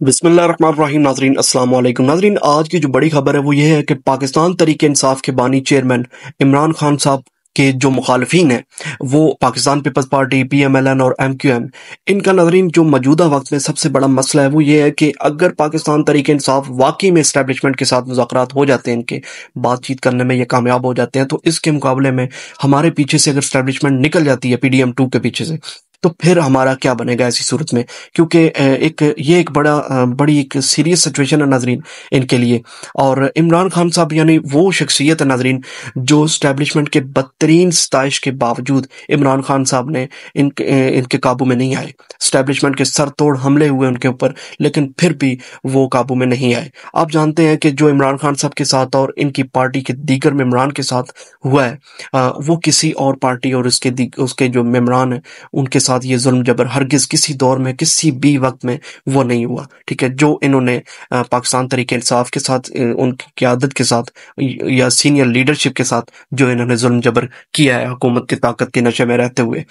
بسم اللہ الرحمن الرحیم ناظرین السلام علیکم ناظرین، آج کی جو بڑی خبر ہے وہ یہ ہے کہ پاکستان تحریک انصاف کے بانی چیئرمین عمران خان صاحب کے جو مخالفین ہیں وہ Pakistan Peoples Party, P M L N اور ایم کیو ایم، ان کا ناظرین جو موجودہ وقت میں سب سے بڑا مسئلہ ہے وہ یہ ہے کہ اگر پاکستان تحریک انصاف واقعی میں اسٹیبلشمنٹ کے ساتھ مذاکرات ہو جاتے ہیں، ان کے بات چیت کرنے میں یہ کامیاب ہو جاتے ہیں، تو اس کے مقابلے میں ہمارے پیچھے سے اگر اسٹیبلشمنٹ نکل جاتی ہے پی ڈی ایم 2 کے پیچھے سے، تو پھر ہمارا کیا بنے گا ایسی صورت میں؟ کیونکہ یہ ایک بڑی ایک سیریس سچویشن ہے ناظرین ان کے لیے۔ اور عمران خان صاحب یعنی وہ شخصیت ہے ناظرین جو اسٹیبلشمنٹ کے بدترین ستائش کے باوجود عمران خان صاحب نے ان کے قابو میں نہیں آئے۔ اسٹیبلشمنٹ کے سر توڑ حملے ہوئے ان کے اوپر، لیکن پھر بھی وہ قابو میں نہیں آئے۔ آپ جانتے ہیں کہ جو عمران خان صاحب کے ساتھ اور ان کی پارٹی کے دیگر ممبران کے ساتھ ہوا ہے، وہ کسی اور پارٹی اور اس کے جو ممبران ہیں ان کے ساتھ یہ ظلم جبر ہرگز کسی دور میں کسی بھی وقت میں وہ نہیں ہوا، ٹھیک ہے؟ جو انہوں نے پاکستان تحریک انصاف کے ساتھ، ان کی قیادت کے ساتھ یا سینئر لیڈرشپ کے ساتھ جو انہوں نے ظلم جبر کیا ہے حکومت کی طاقت کے نشے میں رہتے ہوئے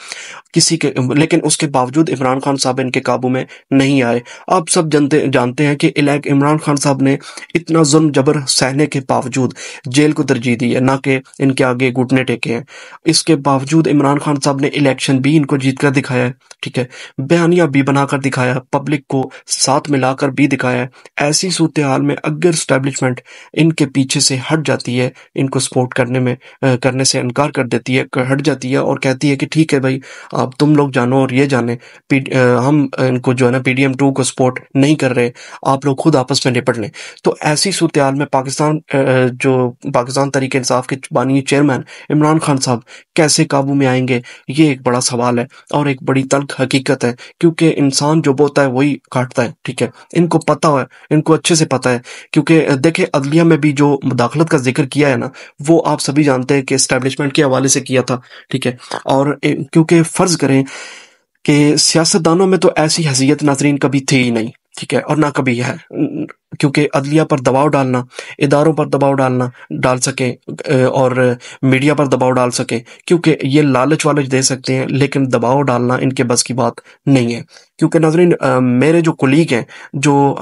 لیکن اس کے باوجود عمران خان صاحب ان کے قابو میں نہیں آئے۔ آپ سب جانتے ہیں کہ عمران خان صاحب نے اتنا ظلم جبر سہنے کے باوجود جیل کو ترجیح دی ہے، نہ کہ ان کے آگے گھٹنے ٹیکے ہیں۔ اس کے باوجود عمران خان صاحب نے الیکشن بھی ان کو جیت کر دکھایا ہے، ٹھیک ہے، بیانیہ بھی بنا کر دکھایا، پبلک کو ساتھ ملا کر بھی دکھایا ہے۔ ایسی صورتحال میں اگر اسٹیبلشمنٹ ان کے پیچھے سے ہٹ جاتی ہے، ان کو سپورٹ کرنے سے انکار کر دیتی ہے، ہٹ جاتی ہے اور کہتی ہے کہ ٹھیک ہے بھائی، اب تم لوگ جانو اور یہ جانے، ہم ان کو جو ہے نا پی ڈی ایم 2 کو سپورٹ نہیں کر رہے، آپ لوگ خود آپس میں نپٹ لیں، تو ایسی صورتحال میں پاکستان تحریک انصاف کے بانی چیئرمین عمران خان صاحب کیسے قابو میں آئیں گے؟ یہ ایک بڑا سوال ہے اور ایک بڑی تلخ حقیقت ہے، کیونکہ انسان جو بوتا ہے وہی کاٹتا ہے، ٹھیک ہے؟ ان کو پتہ ہے، ان کو اچھے سے پتہ ہے، کیونکہ دیکھیں عدلیہ میں بھی جو مداخلت کا ذکر کیا ہے نا، وہ آپ سبھی جانتے ہیں کہ اسٹیبلشمنٹ کے حوالے سے کیا تھا، ٹھیک ہے؟ اور کیونکہ فرض کریں کہ سیاستدانوں میں تو ایسی حیثیت ناظرین کبھی تھی ہی نہیں، ٹھیک ہے، اور نہ کبھی ہے، کیونکہ عدلیہ پر دباؤ ڈالنا، اداروں پر دباؤ ڈال سکے اور میڈیا پر دباؤ ڈال سکے، کیونکہ یہ لالچ والچ دے سکتے ہیں لیکن دباؤ ڈالنا ان کے بس کی بات نہیں ہے۔ کیونکہ ناظرین میرے جو کولیگ ہیں، جو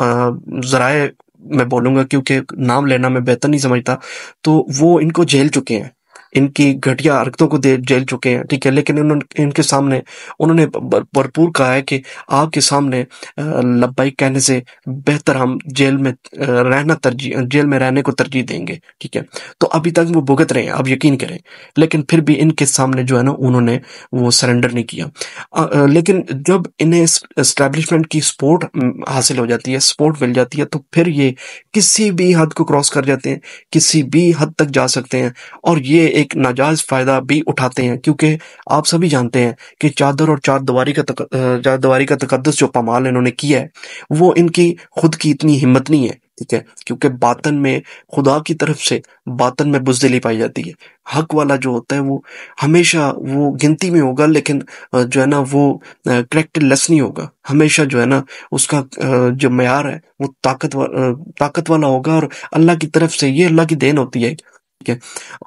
ذرائع میں بولوں گا کیونکہ نام لینا میں بہتر نہیں سمجھتا، تو وہ ان کو جیل چکے ہیں، ان کی گھٹیا حرکتوں کو جیل چکے ہیں، ٹھیک ہے، لیکن ان کے سامنے انہوں نے بھرپور کہا ہے کہ آپ کے سامنے لبیک کہنے سے بہتر ہم جیل میں رہنے کو ترجیح دیں گے، ٹھیک ہے؟ تو ابھی تک وہ بھگت رہے ہیں، اب یقین کریں، لیکن پھر بھی ان کے سامنے جو ہے نا انہوں نے وہ سرنڈر نہیں کیا۔ لیکن جب انہیں اسٹیبلشمنٹ کی سپورٹ حاصل ہو جاتی ہے، سپورٹ مل جاتی ہے، تو پھر یہ کسی بھی حد کو کراس کر جاتے ہیں، کسی بھی حد تک جا سکتے ہیں اور یہ ایک ناجائز فائدہ بھی اٹھاتے ہیں، کیونکہ آپ سبھی جانتے ہیں کہ چادر اور چار دیواری کا تقدس جو پامال انہوں نے کیا ہے، وہ ان کی خود کی اتنی ہمت نہیں ہے، ٹھیک ہے، کیونکہ باطن میں خدا کی طرف سے باطن میں بزدلی پائی جاتی ہے۔ حق والا جو ہوتا ہے وہ ہمیشہ وہ گنتی میں ہوگا، لیکن جو ہے نا وہ کریکٹر لیس نہیں ہوگا، ہمیشہ جو ہے نا اس کا جو معیار ہے وہ طاقت والا ہوگا، اور اللہ کی طرف سے یہ اللہ کی دین ہوتی ہے، ٹھیک ہے؟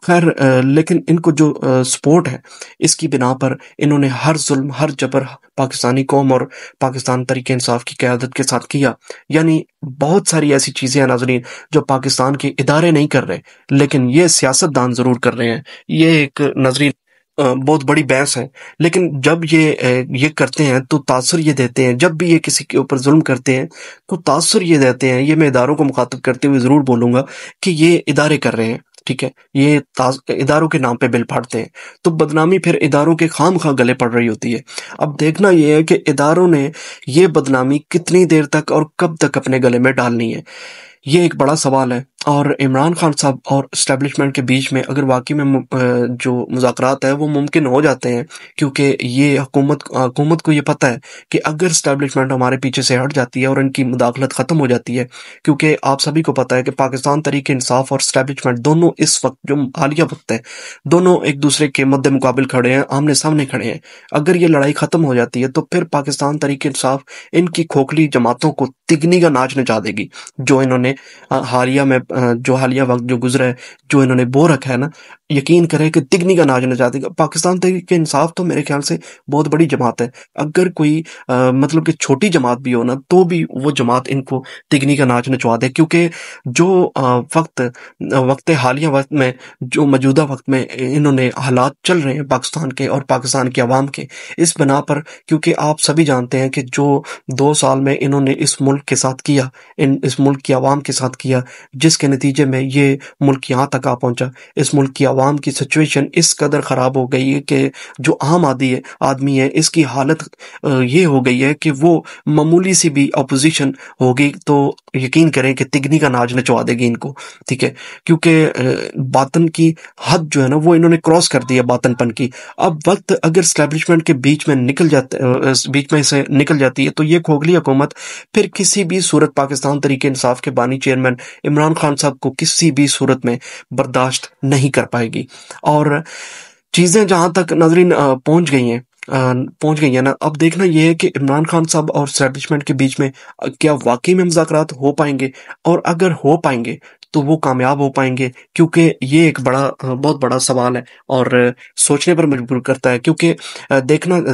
خیر، لیکن ان کو جو سپورٹ ہے اس کی بنا پر انہوں نے ہر ظلم، ہر جبر پاکستانی قوم اور پاکستان تحریک انصاف کی قیادت کے ساتھ کیا۔ یعنی بہت ساری ایسی چیزیں ہیں ناظرین جو پاکستان کے ادارے نہیں کر رہے، لیکن یہ سیاستدان ضرور کر رہے ہیں۔ یہ ایک ناظرین بہت بڑی بحث ہے، لیکن جب یہ کرتے ہیں تو تاثر یہ دیتے ہیں، جب بھی یہ کسی کے اوپر ظلم کرتے ہیں تو تاثر یہ دیتے ہیں، یہ میں اداروں کو مخاطب کرتے ہوئے ضرور بولوں گا کہ یہ ادارے کر رہے ہیں، ٹھیک ہے، یہ اداروں کے نام پہ بل پھاڑتے ہیں، تو بدنامی پھر اداروں کے خام خواہ گلے پڑ رہی ہوتی ہے۔ اب دیکھنا یہ ہے کہ اداروں نے یہ بدنامی کتنی دیر تک اور کب تک اپنے گلے میں ڈالنی ہے، یہ ایک بڑا سوال ہے۔ اور عمران خان صاحب اور اسٹیبلشمنٹ کے بیچ میں اگر واقعی میں جو مذاکرات ہیں وہ ممکن ہو جاتے ہیں، کیونکہ یہ حکومت کو یہ پتہ ہے کہ اگر اسٹیبلشمنٹ ہمارے پیچھے سے ہٹ جاتی ہے اور ان کی مداخلت ختم ہو جاتی ہے، کیونکہ آپ سبھی کو پتہ ہے کہ پاکستان تحریک انصاف اور اسٹیبلشمنٹ دونوں اس وقت جو حالیہ وقت ہے، دونوں ایک دوسرے کے مد مقابل کھڑے ہیں، آمنے سامنے کھڑے ہیں۔ اگر یہ لڑائی ختم ہو جاتی ہے تو پھر پاکستان تحریک انصاف ان کی کھوکھلی جماعتوں کو تگنی کا ناچ نچا دے گی، جو انہوں نے حالیہ وقت جو گزرا ہے، جو انہوں نے بو رکھا ہے نا، یقین کریں کہ تگنی کا ناچ نچا دے گا۔ پاکستان تحریک انصاف تو میرے خیال سے بہت بڑی جماعت ہے، اگر کوئی مطلب کہ چھوٹی جماعت بھی ہو نا تو بھی وہ جماعت ان کو تگنی کا ناچ نچوا دے، کیونکہ جو وقت حالیہ وقت میں، جو موجودہ وقت میں انہوں نے حالات چل رہے ہیں پاکستان کے اور پاکستان کے عوام کے، اس بنا پر، کیونکہ آپ سبھی جانتے ہیں کہ جو 2 سال میں انہوں نے اس ملک کے ساتھ کیا، اس ملک کی عوام کے ساتھ کیا، جس کے نتیجے میں یہ ملک یہاں تک آ پہنچا، اس ملک کی عوام کی سچویشن اس قدر خراب ہو گئی ہے کہ جو عام آدمی ہے اس کی حالت یہ ہو گئی ہے کہ وہ معمولی سی بھی اپوزیشن ہوگی تو یقین کریں کہ تگنی کا ناچ نچوا دے گی ان کو، ٹھیک ہے، کیونکہ باطن کی حد جو ہے نا وہ انہوں نے کراس کر دی ہے، باطن پن کی۔ اب وقت اگر اسٹیبلشمنٹ کے بیچ میں سے نکل جاتی ہے تو یہ کھوکھلی حکومت پھر کسی بھی صورت پاکستان تحریک انصاف کے بانی چیئرمین عمران خان صاحب کو کسی بھی صورت میں برداشت نہیں کر پائے گی۔ اور چیزیں جہاں تک ناظرین پہنچ گئی ہیں نا، اب دیکھنا یہ ہے کہ عمران خان صاحب اور اسٹیبلشمنٹ کے بیچ میں کیا واقعی میں مذاکرات ہو پائیں گے، اور اگر ہو پائیں گے تو وہ کامیاب ہو پائیں گے، کیونکہ یہ ایک بہت بڑا سوال ہے اور سوچنے پر مجبور کرتا ہے، کیونکہ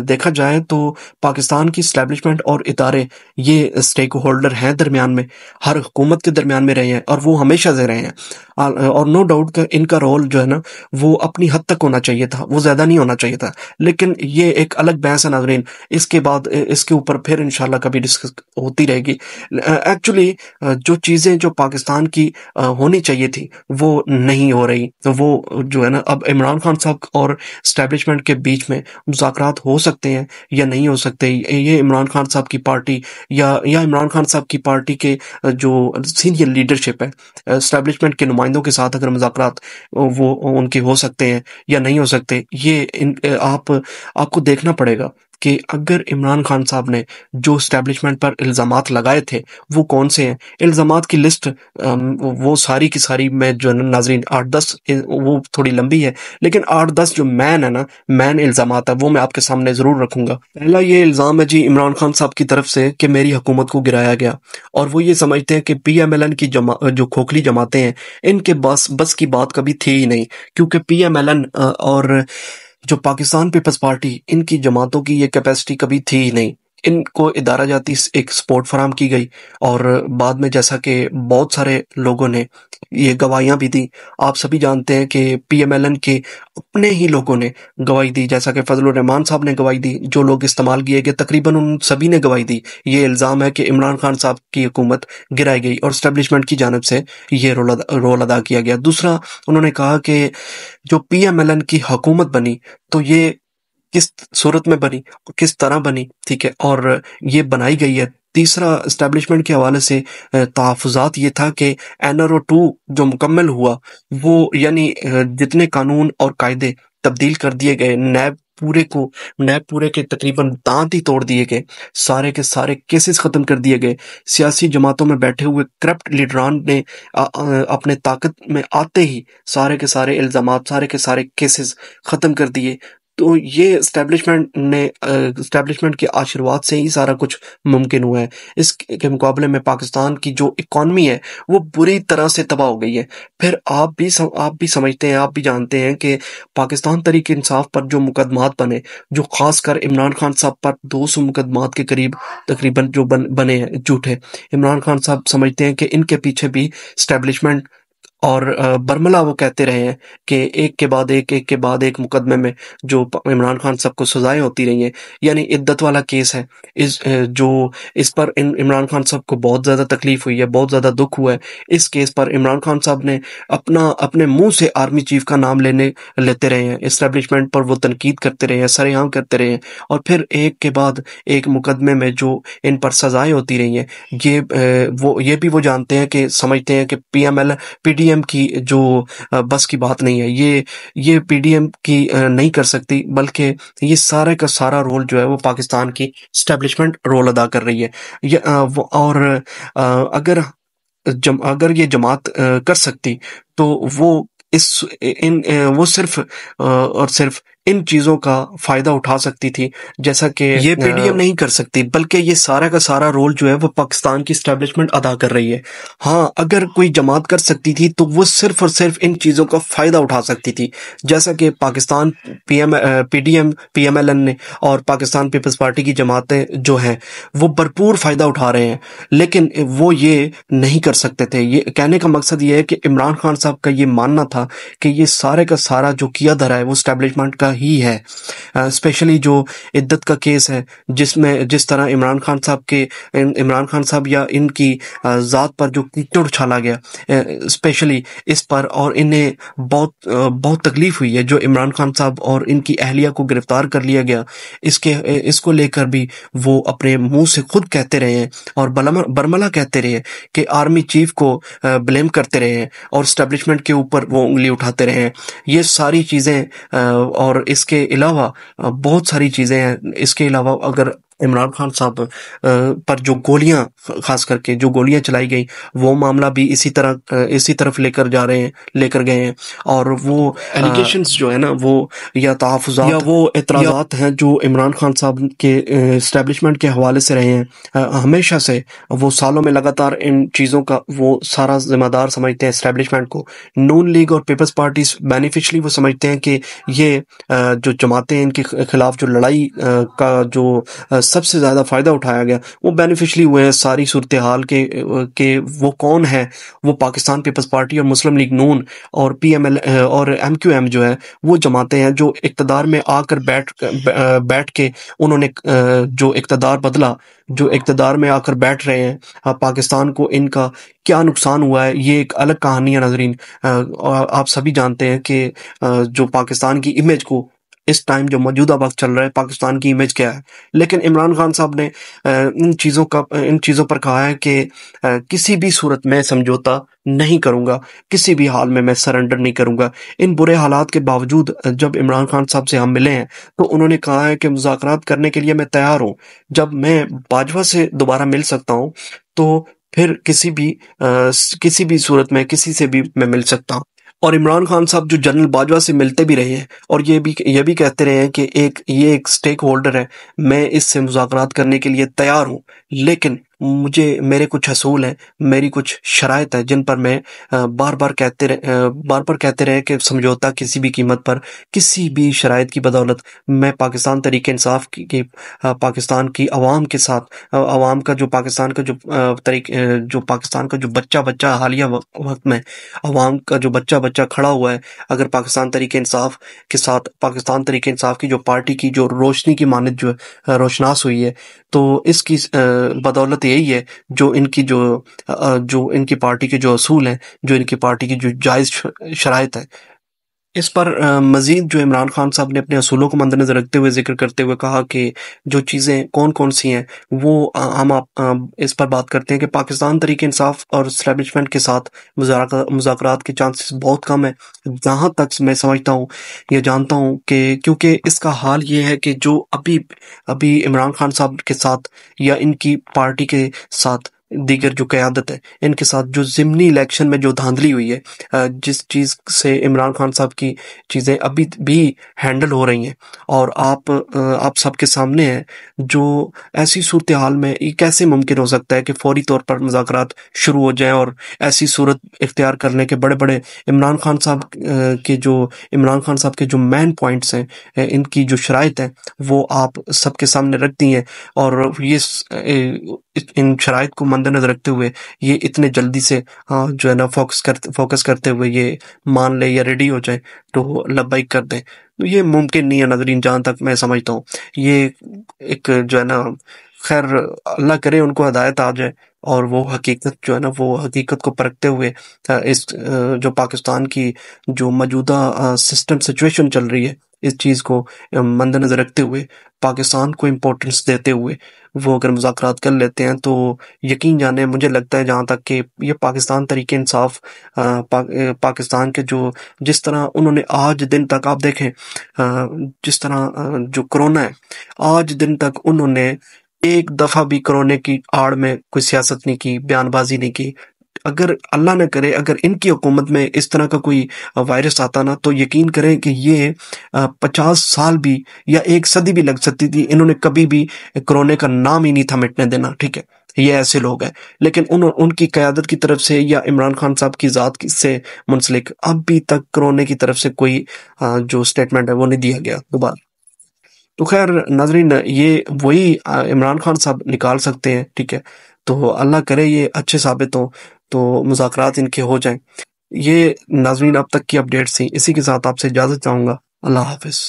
دیکھا جائے تو پاکستان کی اسٹیبلشمنٹ اور ادارے یہ اسٹیک ہولڈر ہیں درمیان میں، ہر حکومت کے درمیان میں رہے ہیں اور وہ ہمیشہ سے رہے ہیں، اور نو ڈاؤٹ کہ ان کا رول جو ہے نا وہ اپنی حد تک ہونا چاہیے تھا، وہ زیادہ نہیں ہونا چاہیے تھا، لیکن یہ ایک الگ بحث ہے ناظرین، اس کے بعد اس کے اوپر پھر انشاءاللہ کبھی ڈسکس ہوتی رہے گی۔ ایکچولی جو چیزیں جو پاکستان کی ہونی چاہیے تھی وہ نہیں ہو رہی، تو وہ جو ہے نا اب عمران خان صاحب اور اسٹیبلشمنٹ کے بیچ میں مذاکرات ہو سکتے ہیں یا نہیں ہو سکتے، یہ عمران خان صاحب کی پارٹی یا عمران خان صاحب کی پارٹی کے جو سینئر لیڈرشپ ہے، اسٹیبلشمنٹ کے نمائندوں کے ساتھ اگر مذاکرات وہ ان کے ہو سکتے ہیں یا نہیں ہو سکتے، یہ آپ کو دیکھنا پڑے گا کہ اگر عمران خان صاحب نے جو اسٹیبلشمنٹ پر الزامات لگائے تھے وہ کون سے ہیں۔ الزامات کی لسٹ وہ ساری کی ساری میں جو ناظرین 8-10 وہ تھوڑی لمبی ہے، لیکن 8-10 جو مین الزامات ہے وہ میں آپ کے سامنے ضرور رکھوں گا۔ پہلا یہ الزام ہے جی عمران خان صاحب کی طرف سے کہ میری حکومت کو گرایا گیا، اور وہ یہ سمجھتے ہیں کہ پی ایم ایل این کی جو کھوکھلی جماعتیں ہیں ان کے بس کی بات کبھی تھی ہی نہیں، کیونکہ پی ایم ایل این اور جو پاکستان پیپلز پارٹی، ان کی جماعتوں کی یہ کیپیسٹی کبھی تھی ہی نہیں، ان کو ادارہ جاتی ایک سپورٹ فراہم کی گئی، اور بعد میں جیسا کہ بہت سارے لوگوں نے یہ گواہیاں بھی دی، آپ سبھی جانتے ہیں کہ پی ایم ایل این کے اپنے ہی لوگوں نے گواہی دی، جیسا کہ فضل الرحمان صاحب نے گواہی دی، جو لوگ استعمال کیے گئے تقریباً ان سبھی نے گواہی دی۔ یہ الزام ہے کہ عمران خان صاحب کی حکومت گرائی گئی اور اسٹیبلشمنٹ کی جانب سے یہ رول ادا کیا گیا۔ دوسرا انہوں نے کہا کہ جو پی ایم ایل این کی حکومت بنی تو یہ کس صورت میں بنی، کس طرح بنی، ٹھیک ہے، اور یہ بنائی گئی ہے۔ تیسرا اسٹیبلشمنٹ کے حوالے سے تحفظات یہ تھا کہ NRO-2 جو مکمل ہوا وہ یعنی جتنے قانون اور قاعدے تبدیل کر دیے گئے، نیب پورے کے تقریباً دانت ہی توڑ دیے گئے، سارے کے سارے کیسز ختم کر دیے گئے، سیاسی جماعتوں میں بیٹھے ہوئے کرپٹ لیڈران نے اپنے طاقت میں آتے ہی سارے کے سارے الزامات، سارے کے سارے کیسز ختم کر دیے۔ تو یہ اسٹیبلشمنٹ کے آشرواد سے ہی سارا کچھ ممکن ہوا ہے۔ اس کے مقابلے میں پاکستان کی جو اکانومی ہے وہ بری طرح سے تباہ ہو گئی ہے۔ پھر آپ بھی سمجھتے ہیں، آپ بھی جانتے ہیں کہ پاکستان تحریک انصاف پر جو مقدمات بنے، جو خاص کر عمران خان صاحب پر 200 مقدمات کے قریب تقریباً جو بنے ہیں جھوٹے، عمران خان صاحب سمجھتے ہیں کہ ان کے پیچھے بھی اسٹیبلشمنٹ اور برملا وہ کہتے رہے ہیں کہ ایک کے بعد ایک مقدمے میں جو عمران خان صاحب کو سزائیں ہوتی رہی ہیں، یعنی عدت والا کیس ہے، اس پر عمران خان صاحب کو بہت زیادہ تکلیف ہوئی ہے، بہت زیادہ دکھ ہوا ہے۔ اس کیس پر عمران خان صاحب نے اپنے منہ سے آرمی چیف کا نام لیتے رہے ہیں، اسٹیبلشمنٹ پر وہ تنقید کرتے رہے ہیں، سرعام کرتے رہے ہیں، اور پھر ایک کے بعد ایک مقدمے میں جو ان پر سزائیں ہوتی رہی ہیں، یہ بھی وہ جانتے ہیں کہ سمجھتے ہیں کہ پی ڈی ایم کی جو بس کی بات نہیں ہے، یہ پی ڈی ایم کی نہیں کر سکتی، بلکہ یہ سارے کا سارا رول جو ہے وہ پاکستان کی اسٹیبلشمنٹ رول ادا کر رہی ہے۔ اور اگر یہ جماعت کر سکتی تو وہ صرف اور صرف ان چیزوں کا فائدہ اٹھا سکتی تھی، جیسا کہ یہ پی ڈی ایم نہیں کر سکتی، بلکہ یہ سارا کا سارا رول جو ہے وہ پاکستان کی اسٹیبلشمنٹ ادا کر رہی ہے۔ ہاں، اگر کوئی جماعت کر سکتی تھی تو وہ صرف اور صرف ان چیزوں کا فائدہ اٹھا سکتی تھی، جیسا کہ Pakistan P D M, P M L N نے اور پاکستان پیپلز پارٹی کی جماعتیں جو ہیں وہ بھرپور فائدہ اٹھا رہے ہیں، لیکن وہ یہ نہیں کر سکتے تھے۔ یہ کہنے کا مقصد یہ ہے کہ عمران خان صاحب کا یہ ماننا تھا کہ یہ سارے کا سارا جو کیا دھرا ہے وہ اسٹیبلشمنٹ کا ہی ہے، اسپیشلی جو عدت کا کیس ہے، جس طرح عمران خان صاحب یا ان کی ذات پر جو کیچڑ اچھالا گیا، اسپیشلی اس پر، اور انہیں بہت تکلیف ہوئی ہے جو عمران خان صاحب اور ان کی اہلیہ کو گرفتار کر لیا گیا، اس کو لے کر بھی وہ اپنے منہ سے خود کہتے رہے ہیں اور برملا کہتے رہے کہ آرمی چیف کو بلیم کرتے رہے ہیں اور اسٹیبلشمنٹ کے اوپر وہ انگلی اٹھاتے رہے ہیں۔ یہ ساری چیزیں اور اس کے علاوہ بہت ساری چیزیں ہیں۔ اس کے علاوہ اگر عمران خان صاحب پر جو گولیاں، خاص کر کے جو گولیاں چلائی گئی، وہ معاملہ بھی اسی طرف لے کر گئے ہیں، اور وہ ایلیگیشنز جو ہے نا، وہ یا تحفظات یا وہ اعتراضات ہیں جو عمران خان صاحب کے اسٹیبلشمنٹ کے حوالے سے رہے ہیں ہمیشہ سے، وہ سالوں میں لگاتار ان چیزوں کا وہ سارا ذمہ دار سمجھتے ہیں اسٹیبلشمنٹ کو۔ نون لیگ اور پیپلز پارٹیز بینیفیشلی وہ سمجھتے ہیں کہ یہ جو جماعتیں ان کے خلاف جو لڑائی کا جو سب سے زیادہ فائدہ اٹھایا گیا، وہ بینیفیشلی ہوئے ہیں ساری صورتحال کے وہ کون ہے؟ وہ پاکستان پیپلز پارٹی اور مسلم لیگ نون اور پی ایم ایل اور ایم کیو ایم جو ہے، وہ جماعتیں ہیں جو اقتدار میں آ کر بیٹھ کے انہوں نے جو اقتدار بدلا، جو اقتدار میں آ کر بیٹھ رہے ہیں۔ پاکستان کو ان کا کیا نقصان ہوا ہے یہ ایک الگ کہانی ہے ناظرین۔ آپ سبھی جانتے ہیں کہ جو پاکستان کی امیج کو اس ٹائم جو موجودہ وقت چل رہا ہے، پاکستان کی امیج کیا ہے، لیکن عمران خان صاحب نے ان چیزوں پر کہا ہے کہ کسی بھی صورت میں سمجھوتا نہیں کروں گا، کسی بھی حال میں سرنڈر نہیں کروں گا۔ ان برے حالات کے باوجود جب عمران خان صاحب سے ہم ملے ہیں تو انہوں نے کہا ہے کہ مذاکرات کرنے کے لیے میں تیار ہوں، جب میں باجوہ سے دوبارہ مل سکتا ہوں تو پھر کسی بھی صورت میں کسی سے بھی میں مل سکتا ہوں۔ اور عمران خان صاحب جو جنرل باجوہ سے ملتے بھی رہے ہیں اور یہ بھی کہتے رہے ہیں کہ یہ ایک سٹیک ہولڈر ہے، میں اس سے مذاکرات کرنے کے لیے تیار ہوں، لیکن میرے کچھ حصول ہیں، میری کچھ شرائط ہے جن پر میں بار بار کہتے رہے کہ سمجھوتا کسی بھی قیمت پر، کسی بھی شرائط کی بدولت میں پاکستان تحریک انصاف کی پاکستان کی عوام کے ساتھ، عوام کا جو پاکستان کا جو بچہ حالیہ وقت میں عوام کا جو بچہ کھڑا ہوا ہے، اگر پاکستان تحریک انصاف کے ساتھ، پاکستان تحریک انصاف کی جو پارٹی کی جو روشنی کی مانند جو روشناس ہوئی ہے، تو اس کی بدولت یہی ہے جو ان کی پارٹی کے جو اصول ہیں، جو ان کی پارٹی کی جو جائز شرائط ہے۔ اس پر مزید جو عمران خان صاحب نے اپنے اصولوں کو مد نظر رکھتے ہوئے ذکر کرتے ہوئے کہا کہ جو چیزیں کون سی ہیں وہ ہم اس پر بات کرتے ہیں کہ پاکستان تحریک انصاف اور اسٹیبلشمنٹ کے ساتھ مذاکرات کے چانسز بہت کم ہیں، جہاں تک میں سمجھتا ہوں یا جانتا ہوں، کہ کیونکہ اس کا حال یہ ہے کہ جو ابھی عمران خان صاحب کے ساتھ یا ان کی پارٹی کے ساتھ دیگر جو قیادت ہے، ان کے ساتھ جو ضمنی الیکشن میں جو دھاندلی ہوئی ہے، جس چیز سے عمران خان صاحب کی چیزیں ابھی بھی ہینڈل ہو رہی ہیں، اور آپ سب کے سامنے ہے، جو ایسی صورتحال میں یہ کیسے ممکن ہو سکتا ہے کہ فوری طور پر مذاکرات شروع ہو جائیں، اور ایسی صورت اختیار کرنے کے بڑے عمران خان صاحب کے جو مین پوائنٹس ہیں، ان کی جو شرائط ہیں، وہ آپ سب کے سامنے رکھ دی ہیں، اور ان شرائط کو مد نظر رکھتے ہوئے یہ اتنے جلدی سے جو ہے نا فوکس کرتے ہوئے یہ مان لے یا ریڈی ہو جائے تو لبیک کر دیں، تو یہ ممکن نہیں ہے ناظرین، جہاں تک میں سمجھتا ہوں۔ یہ ایک جو ہے نا، خیر اللہ کرے ان کو ہدایت آ جائے اور وہ حقیقت جو ہے نا، وہ حقیقت کو پرکھتے ہوئے اس جو پاکستان کی جو موجودہ سچویشن چل رہی ہے، اس چیز کو مد نظر رکھتے ہوئے، پاکستان کو امپورٹنس دیتے ہوئے وہ اگر مذاکرات کر لیتے ہیں تو یقین جانے، مجھے لگتا ہے جہاں تک کہ یہ پاکستان تحریک انصاف پاکستان کے جس طرح انہوں نے آج دن تک، آپ دیکھیں جس طرح جو کرونا ہے، آج دن تک انہوں نے ایک دفعہ بھی کرونے کی آڑ میں کوئی سیاست نہیں کی، بیان بازی نہیں کی، اگر اللہ نہ کرے اگر ان کی حکومت میں اس طرح کا کوئی وائرس آتا نا تو یقین کریں کہ یہ 50 سال بھی یا 1 صدی بھی لگ سکتی تھی، انہوں نے کبھی بھی کرونے کا نام ہی نہیں تھا مٹنے دینا، ٹھیک ہے؟ یہ ایسے لوگ ہیں، لیکن ان کی قیادت کی طرف سے یا عمران خان صاحب کی ذات سے منسلک اب بھی تک کرونے کی طرف سے کوئی جو سٹیٹمنٹ ہے وہ نہیں دیا گیا دوبارہ۔ تو خیر ناظرین، یہ وہی عمران خان صاحب نکال سکتے ہیں، ٹھیک ہے؟ تو اللہ کرے یہ اچھے ثابت ہوں تو مذاکرات ان کے ہو جائیں۔ یہ ناظرین اب تک کی اپڈیٹس تھیں، اسی کے ساتھ آپ سے اجازت چاہوں گا۔ اللہ حافظ۔